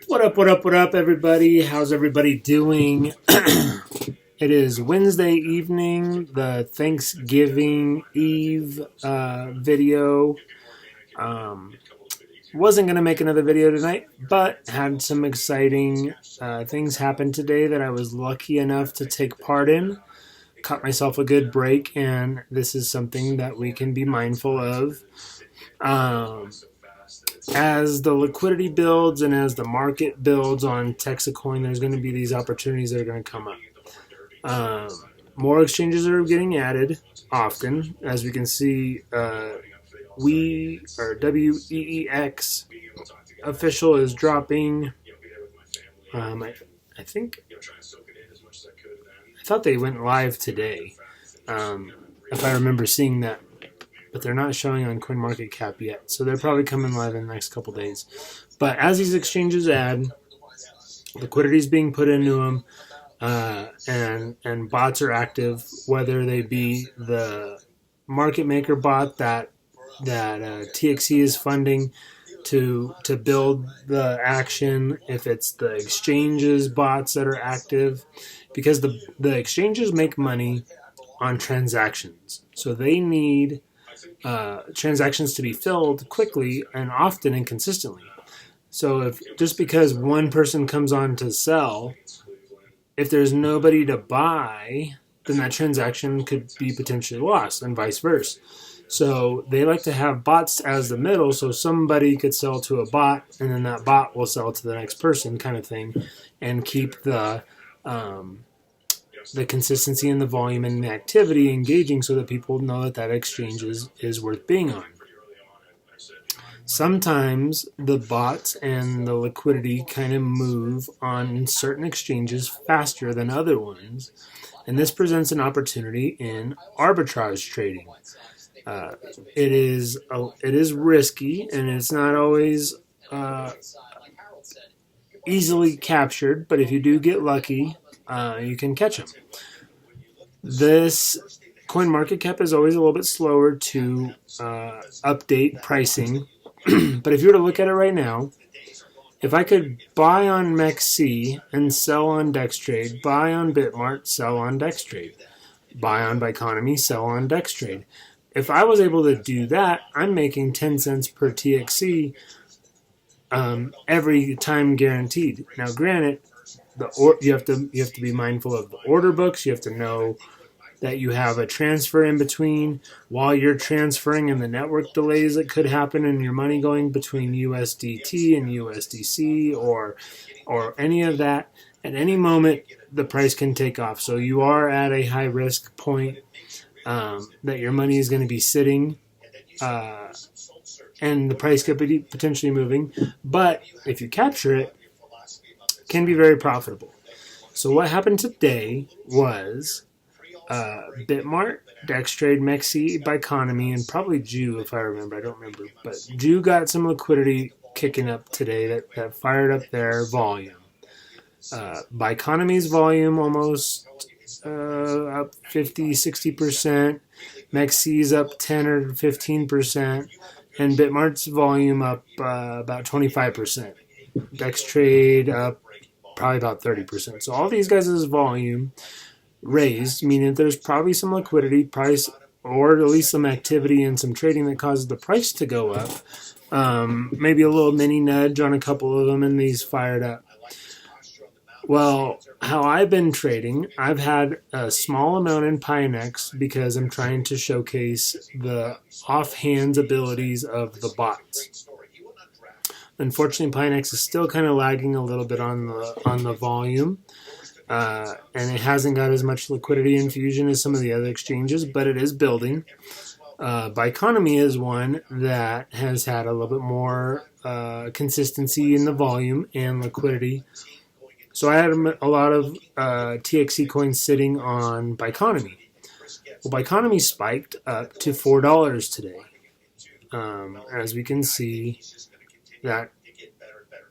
What up, what up, what up, everybody? How's everybody doing? It is Wednesday evening, the Thanksgiving Eve video. Wasn't going to make another video tonight, but had some exciting things happen today that I was lucky enough to take part in. Caught myself a good break, and this is something that we can be mindful of. As the liquidity builds and as the market builds on Texacoin, there's going to be these opportunities that are going to come up. More exchanges are getting added often. As we can see, WEEX official is dropping. I thought they went live today, if I remember seeing that. But they're not showing on CoinMarketCap yet. So they're probably coming live in the next couple days. But as these exchanges add, liquidity is being put into them, and bots are active, whether they be the market maker bot that TXE is funding to build the action, if it's the exchanges bots that are active, because the exchanges make money on transactions. So they need transactions to be filled quickly and often and consistently. So if just because one person comes on to sell, if there's nobody to buy, then that transaction could be potentially lost, and vice versa. So they like to have bots as the middle, so somebody could sell to a bot, and then that bot will sell to the next person, kind of thing, and keep the consistency and the volume and the activity engaging, so that people know that exchange is worth being on. Sometimes the bots and the liquidity kind of move on certain exchanges faster than other ones, and this presents an opportunity in arbitrage trading. It is risky, and it's not always easily captured, but if you do get lucky, you can catch them. This CoinMarketCap is always a little bit slower to update pricing, but if you were to look at it right now, if I could buy on MEXC and sell on DexTrade, buy on Bitmart, sell on DexTrade, buy on Biconomy, sell on DexTrade. If I was able to do that, I'm making 10 cents per TXC every time guaranteed. Now, granted, you have to be mindful of the order books. You have to know that you have a transfer in between while you're transferring, and the network delays that could happen, and your money going between USDT and USDC or any of that. At any moment, the price can take off. So you are at a high risk point that your money is going to be sitting, and the price could be potentially moving. But if you capture it, can be very profitable. So what happened today was Bitmart, DexTrade, MEXC, Biconomy, and probably Jew, if I remember. I don't remember. But Jew got some liquidity kicking up today that fired up their volume. Biconomy's volume almost up 50-60%. MEXC's up 10 or 15%. And Bitmart's volume up about 25%. DexTrade up probably about 30%. So all these guys' volume raised, meaning that there's probably some liquidity price, or at least some activity and some trading that causes the price to go up. Maybe a little mini nudge on a couple of them, and these fired up. Well, how I've been trading, I've had a small amount in Pinex because I'm trying to showcase the offhand abilities of the bots. Unfortunately, Pinex is still kind of lagging a little bit on the volume, and it hasn't got as much liquidity infusion as some of the other exchanges, but it is building. Biconomy is one that has had a little bit more consistency in the volume and liquidity. So I had a lot of TXE coins sitting on Biconomy. Well, Biconomy spiked up to $4 today. As we can see, that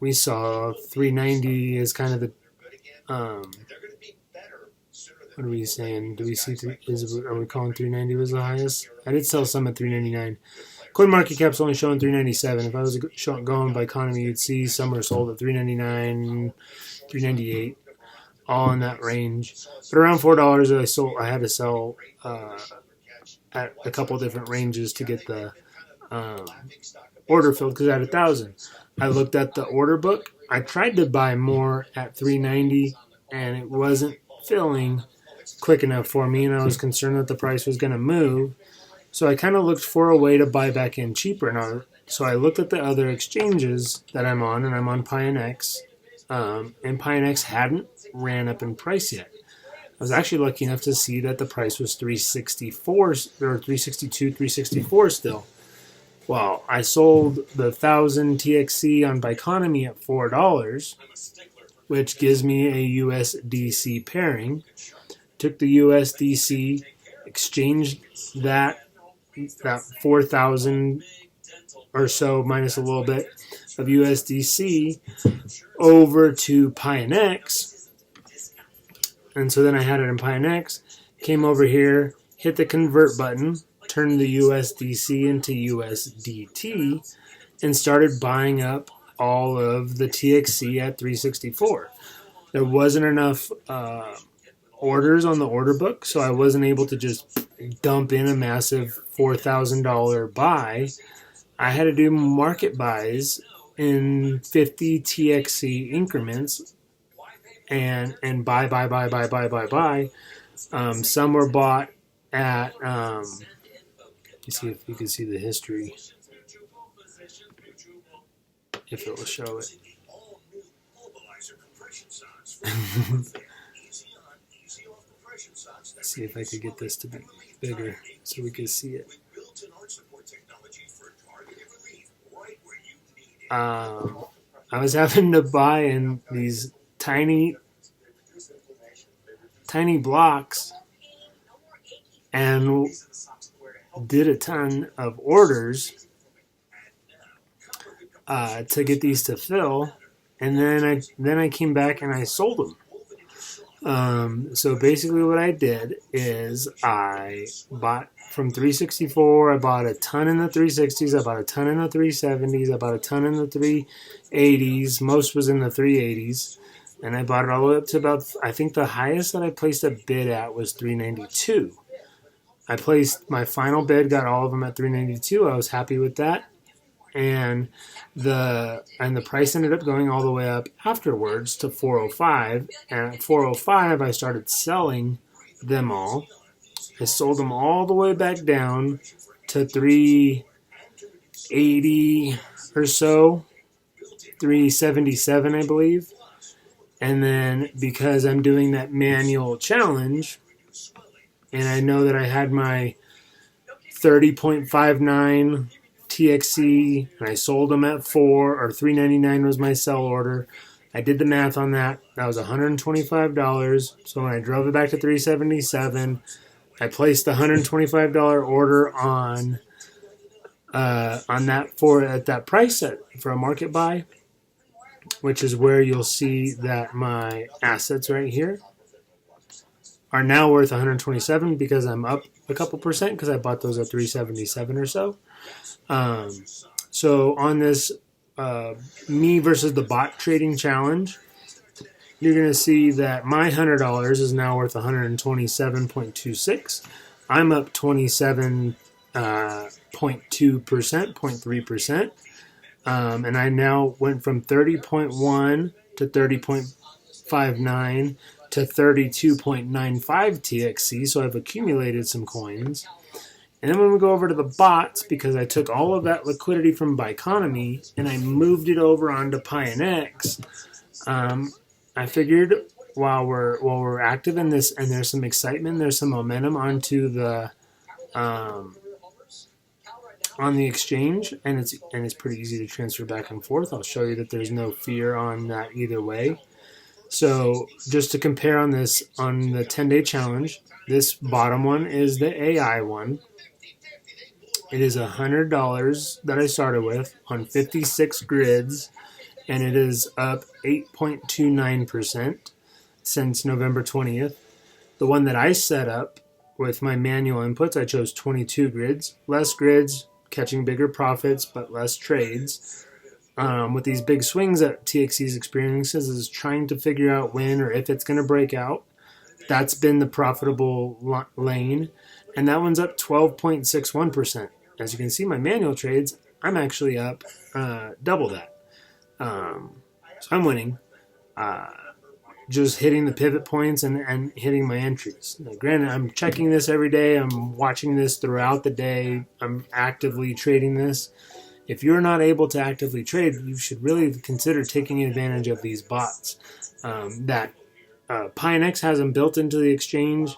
we saw 390 is kind of the what are we saying? Do we see are we calling 390 was the highest? I did sell some at 399. CoinMarketCap's only showing 397. If I was going by economy, you'd see some are sold at 399, 398, all in that range. But around $4, I had to sell at a couple different ranges to get the order filled because I had 1,000. I looked at the order book. I tried to buy more at 390, and it wasn't filling quick enough for me, and I was concerned that the price was going to move. So I kind of looked for a way to buy back in cheaper. Now, so I looked at the other exchanges that I'm on, and I'm on PINX, and PINX hadn't ran up in price yet. I was actually lucky enough to see that the price was 364 or 362, 364 still. Well, I sold the 1,000 TXC on Biconomy at $4, which gives me a USDC pairing. Took the USDC, exchanged that 4,000 or so minus a little bit of USDC over to PINX. And so then I had it in PINX, came over here, hit the convert button, turned the USDC into USDT, and started buying up all of the TXC at 364. There wasn't enough orders on the order book, so I wasn't able to just dump in a massive $4,000 buy. I had to do market buys in 50 TXC increments and buy. Some were bought at, let's see if you can see the history, if it will show it. Let's see if I could get this to be bigger so we can see it. I was having to buy in these tiny blocks and did a ton of orders to get these to fill, and then I came back and I sold them. So basically what I did is I bought from 364, I bought a ton in the 360s, I bought a ton in the 370s, I bought a ton in the 380s, most was in the 380s, and I bought it all the way up to about, I think the highest that I placed a bid at was 392. I placed my final bid, got all of them at 392. I was happy with that. And the price ended up going all the way up afterwards to 405. And at 405, I started selling them all. I sold them all the way back down to 380 or so, 377, I believe. And then because I'm doing that manual challenge, and I know that I had my 30.59 TXC, and I sold them at 4 or 399 was my sell order. I did the math on that. That was $125. So when I drove it back to 377, I placed the $125 order on that at that price for a market buy, which is where you'll see that my assets right here are now worth 127 because I'm up a couple percent because I bought those at 377 or so. So on this me versus the bot trading challenge, you're going to see that my $100 is now worth 127.26. I'm up 27.2%, 0.3%. And I now went from 30.1 to 30.59 to 32.95 TXC, so I've accumulated some coins. And then when we go over to the bots, because I took all of that liquidity from Biconomy and I moved it over onto PINX, I figured while we're active in this and there's some excitement, there's some momentum onto the on the exchange, and it's pretty easy to transfer back and forth. I'll show you that there's no fear on that either way. So just to compare on this, on the 10-day challenge, this bottom one is the AI one. It is $100 that I started with on 56 grids, and it is up 8.29% since November 20th. The one that I set up with my manual inputs, I chose 22 grids. Less grids catching bigger profits but less trades. With these big swings that TXC experiences is trying to figure out when or if it's going to break out. That's been the profitable lane, and that one's up 12.61%. As you can see, my manual trades, I'm actually up double that. So I'm winning. Just hitting the pivot points and hitting my entries. Now, granted, I'm checking this every day. I'm watching this throughout the day. I'm actively trading this. If you're not able to actively trade, you should really consider taking advantage of these bots that Pionex has them built into the exchange.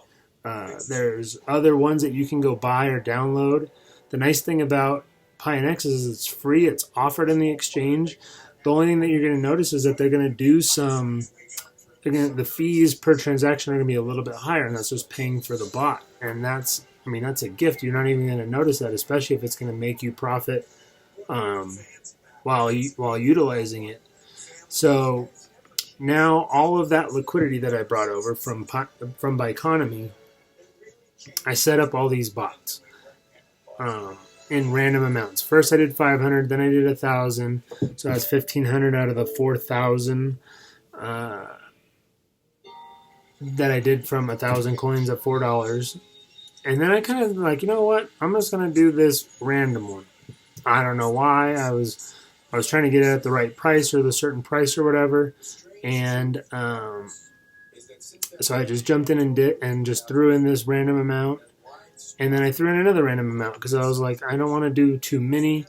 There's other ones that you can go buy or download. The nice thing about Pionex is it's free. It's offered in the exchange. The only thing that you're going to notice is that they're going to do the fees per transaction are going to be a little bit higher, and that's just paying for the bot. And that's a gift. You're not even going to notice that, especially if it's going to make you profit while utilizing it. So now all of that liquidity that I brought over from Biconomy, I set up all these bots in random amounts. First I did 500, then I did 1,000, so that's 1,500 out of the 4,000 that I did from 1,000 coins at $4. And then I kind of like, you know what? I'm just gonna do this random one. I don't know why. I was trying to get it at the right price or the certain price or whatever, and so I just jumped in and just threw in this random amount, and then I threw in another random amount because I was like, I don't want to do too many,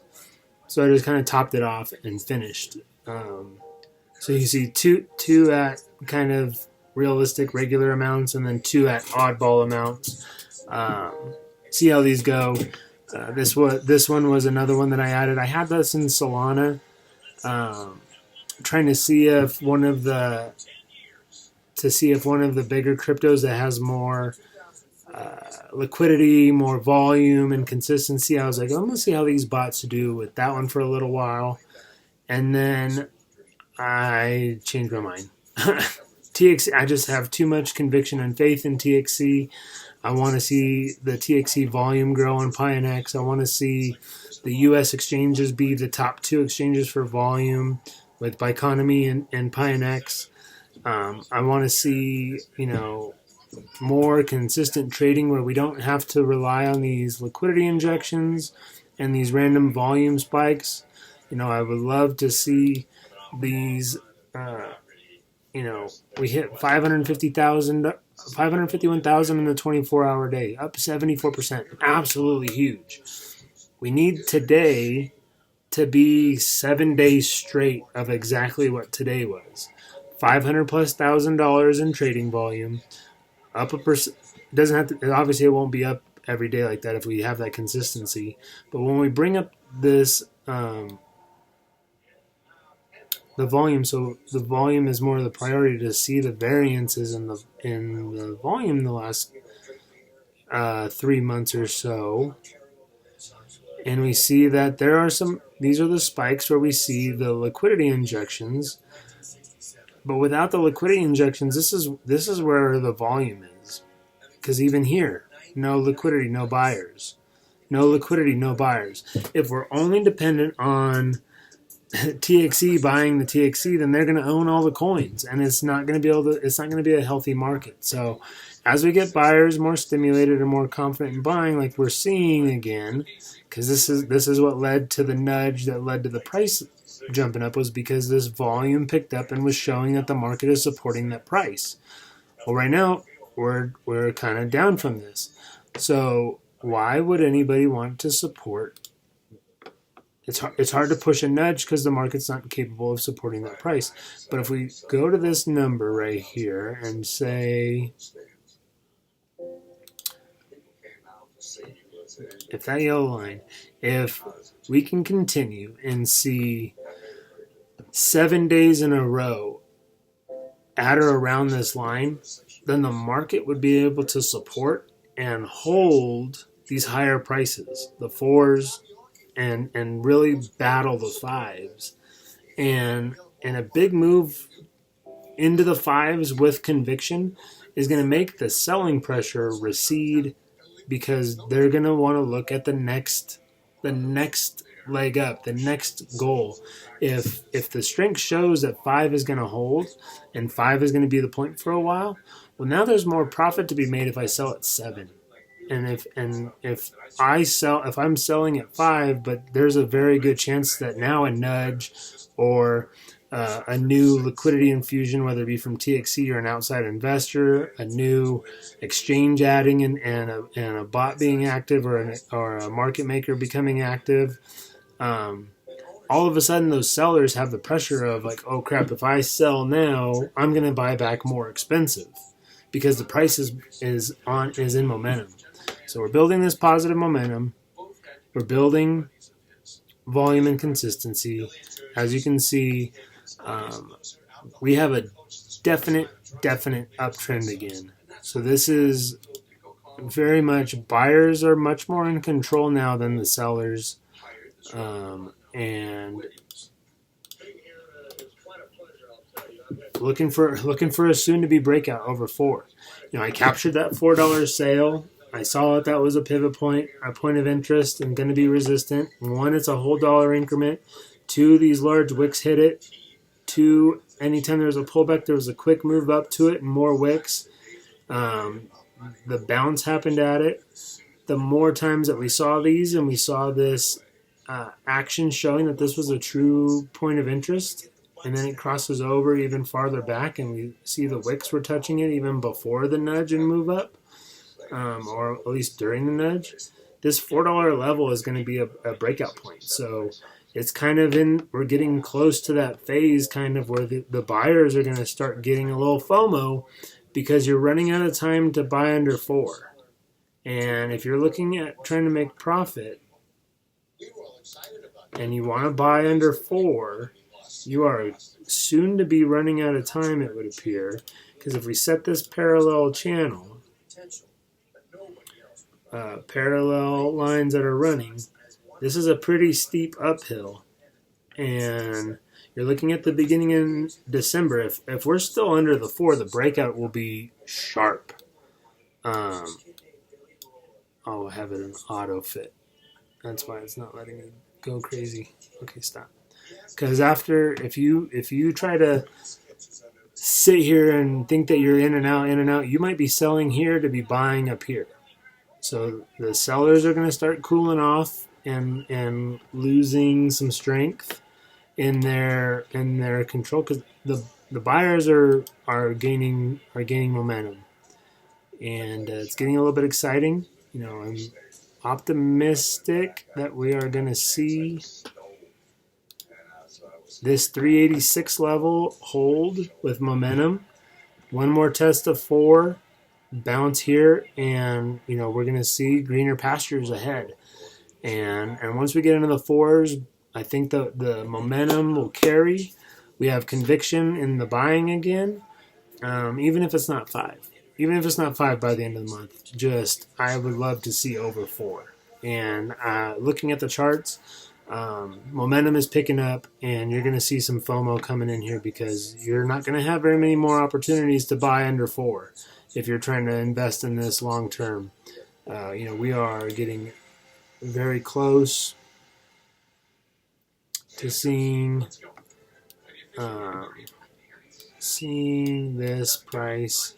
so I just kind of topped it off and finished. So you see two at kind of realistic regular amounts, and then 2 at oddball amounts. See how these go. This one was another one that I added. I had this in Solana, trying to see if one of the bigger cryptos that has more liquidity, more volume, and consistency. I was like, I'm gonna see how these bots do with that one for a little while, and then I changed my mind. TXC, I just have too much conviction and faith in TXC. I want to see the TXC volume grow on Pionex. I want to see the U.S. exchanges be the top 2 exchanges for volume with Biconomy and Pionex. I want to see, more consistent trading where we don't have to rely on these liquidity injections and these random volume spikes. I would love to see these, we hit 551,000 in the 24-hour day, up 74%, absolutely huge. We need today to be 7 days straight of exactly what today was. $500,000+ in trading volume, up a percent. Doesn't have to. Obviously, it won't be up every day like that if we have that consistency. But when we bring up this, the volume, so the volume is more of the priority to see the variances in the volume the last 3 months or so. And we see that there are these are the spikes where we see the liquidity injections. But without the liquidity injections, this is where the volume is. Because even here, no liquidity, no buyers. No liquidity, no buyers. If we're only dependent on TXC buying the TXC, then they're going to own all the coins, and it's not going to be a healthy market. So as we get buyers more stimulated and more confident in buying, like we're seeing again, because this is what led to the nudge that led to the price jumping up, was because this volume picked up and was showing that the market is supporting that price. Well, right now we're kind of down from this. So why would anybody want to support? It's hard to push a nudge because the market's not capable of supporting that price. But if we go to this number right here and say, if that yellow line, if we can continue and see 7 days in a row at or around this line, then the market would be able to support and hold these higher prices, the 4s, and really battle the 5s. And a big move into the 5s with conviction is going to make the selling pressure recede, because they're going to want to look at the next the next leg up, the next goal. If the strength shows that 5 is going to hold and 5 is going to be the point for a while, well, now there's more profit to be made if I sell at 7. And if I'm selling at 5, but there's a very good chance that now a nudge or a new liquidity infusion, whether it be from TXC or an outside investor, a new exchange adding and a bot being active or a market maker becoming active, all of a sudden those sellers have the pressure of like, oh crap, if I sell now, I'm going to buy back more expensive because the price is in momentum. So we're building this positive momentum. We're building volume and consistency. As you can see, we have a definite uptrend again. So this is very much, buyers are much more in control now than the sellers. And looking for a soon-to-be breakout over 4. I captured that $4 sale. I saw that was a pivot point, a point of interest, and going to be resistant. 1, it's a whole dollar increment. 2, these large wicks hit it. 2, anytime there was a pullback, there was a quick move up to it and more wicks. The bounce happened at it. The more times that we saw these and we saw this action showing that this was a true point of interest, and then it crosses over even farther back and we see the wicks were touching it even before the nudge and move up, or at least during the nudge, this $4 level is going to be a breakout point. So it's kind of we're getting close to that phase kind of where the buyers are going to start getting a little FOMO because you're running out of time to buy under 4. And if you're looking at trying to make profit and you want to buy under 4, you are soon to be running out of time, it would appear, because if we set this parallel channel, parallel lines that are running, this is a pretty steep uphill, and you're looking at the beginning in December. If we're still under the 4, the breakout will be sharp. I'll have it in auto fit. That's why it's not letting me go crazy. Okay, stop. Because if you try to sit here and think that you're in and out, you might be selling here to be buying up here. So the sellers are going to start cooling off and losing some strength in their control because the buyers are gaining momentum, and it's getting a little bit exciting. I'm optimistic that we are going to see this 386 level hold with momentum. One more test of 4, bounce here, and we're going to see greener pastures ahead. And once we get into the 4s, I think the momentum will carry. We have conviction in the buying again, even if it's not 5. Even if it's not 5 by the end of the month, I would love to see over 4. And looking at the charts, momentum is picking up, and you're going to see some FOMO coming in here because you're not going to have very many more opportunities to buy under 4 if you're trying to invest in this long term. We are getting very close to seeing this price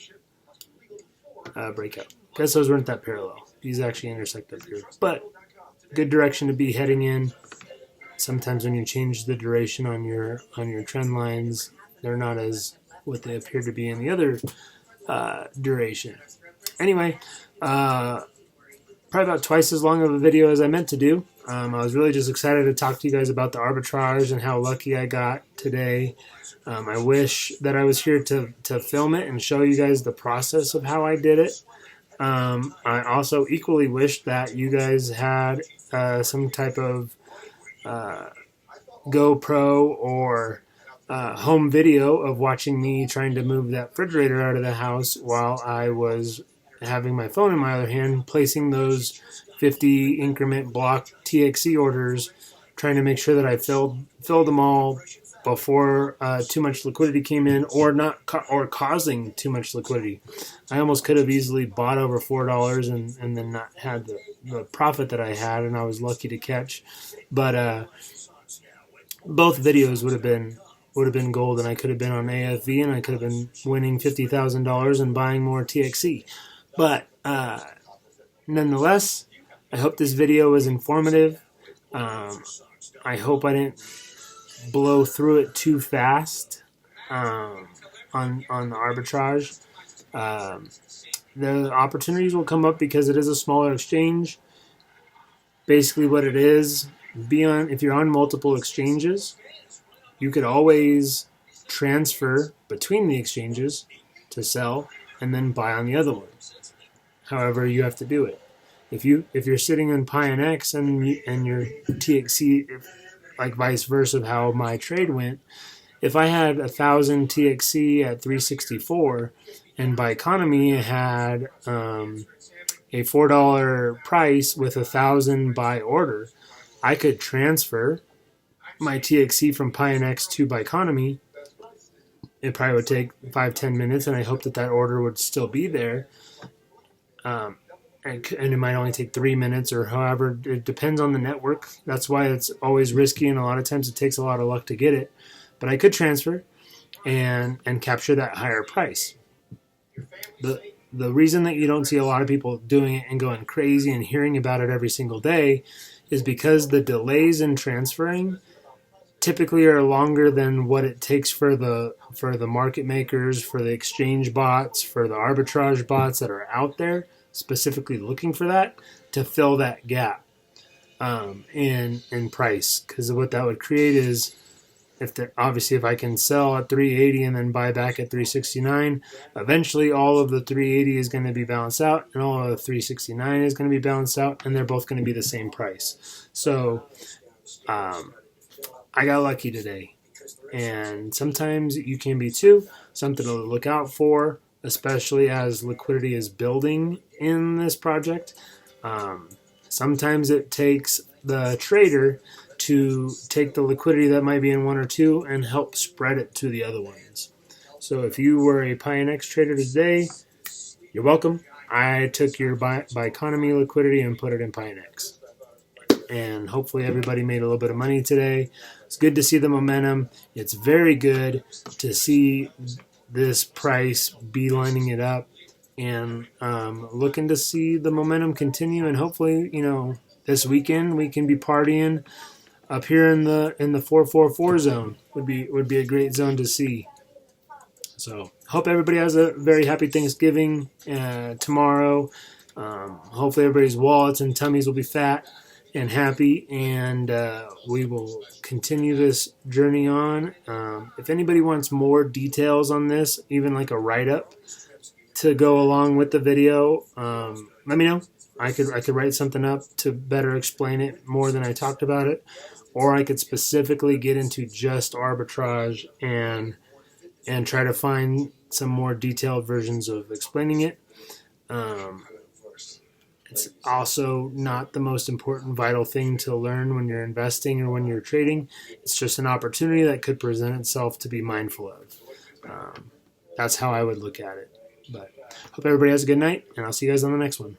breakout. Guess those weren't that parallel. These actually intersect up here, but good direction to be heading in. Sometimes when you change the duration on your trend lines, they're not as what they appear to be in the other duration. Anyway, probably about twice as long of a video as I meant to do. I was really just excited to talk to you guys about the arbitrage and how lucky I got today. I wish that I was here to film it and show you guys the process of how I did it. I also equally wish that you guys had some type of GoPro or home video of watching me trying to move that refrigerator out of the house while I was having my phone in my other hand, placing those 50 increment block TXC orders, trying to make sure that I filled them all before too much liquidity came in, or causing too much liquidity. I almost could have easily bought over $4 and then not had the profit that I had, and I was lucky to catch. But both videos would have been gold, and I could have been on AFV, and I could have been winning $50,000 and buying more TXC. But nonetheless, I hope this video was informative. I hope I didn't blow through it too fast on the arbitrage. The opportunities will come up because it is a smaller exchange. Basically what it is, if you're on multiple exchanges, you could always transfer between the exchanges to sell and then buy on the other one. However, you have to do it. If you're sitting in PINX and your TXC, like vice versa of how my trade went, if I had 1,000 TXC at 364 and by economy it had a $4 price with 1,000 by order, I could transfer my TXC from PINX to by economy. It probably would take 5-10 minutes, and I hope that order would still be there. And it might only take 3 minutes, or however. It depends on the network. That's why it's always risky, and a lot of times it takes a lot of luck to get it. But I could transfer and capture that higher price. The reason that you don't see a lot of people doing it and going crazy and hearing about it every single day is because the delays in transferring typically are longer than what it takes for the market makers, for the exchange bots, for the arbitrage bots that are out there specifically looking for that to fill that gap in price. Because what that would create is, obviously if I can sell at 380 and then buy back at 369, eventually all of the 380 is going to be balanced out and all of the 369 is going to be balanced out, and they're both going to be the same price. So I got lucky today, and sometimes you can be too. Something to look out for, especially as liquidity is building in this project. Sometimes it takes the trader to take the liquidity that might be in one or two and help spread it to the other ones. So if you were a PINX trader today, you're welcome. I took your by economy liquidity and put it in PINX. And hopefully everybody made a little bit of money today. It's good to see the momentum. It's very good to see this price beelining it up, and looking to see the momentum continue. And hopefully, this weekend we can be partying up here in the 444 zone. Would be a great zone to see. So hope everybody has a very happy Thanksgiving tomorrow. Hopefully everybody's wallets and tummies will be fat and happy, and we will continue this journey on. If anybody wants more details on this, even like a write-up to go along with the video, let me know. I could write something up to better explain it more than I talked about it, or I could specifically get into just arbitrage and try to find some more detailed versions of explaining it. It's also not the most important vital thing to learn when you're investing or when you're trading. It's just an opportunity that could present itself to be mindful of. That's how I would look at it. But hope everybody has a good night, and I'll see you guys on the next one.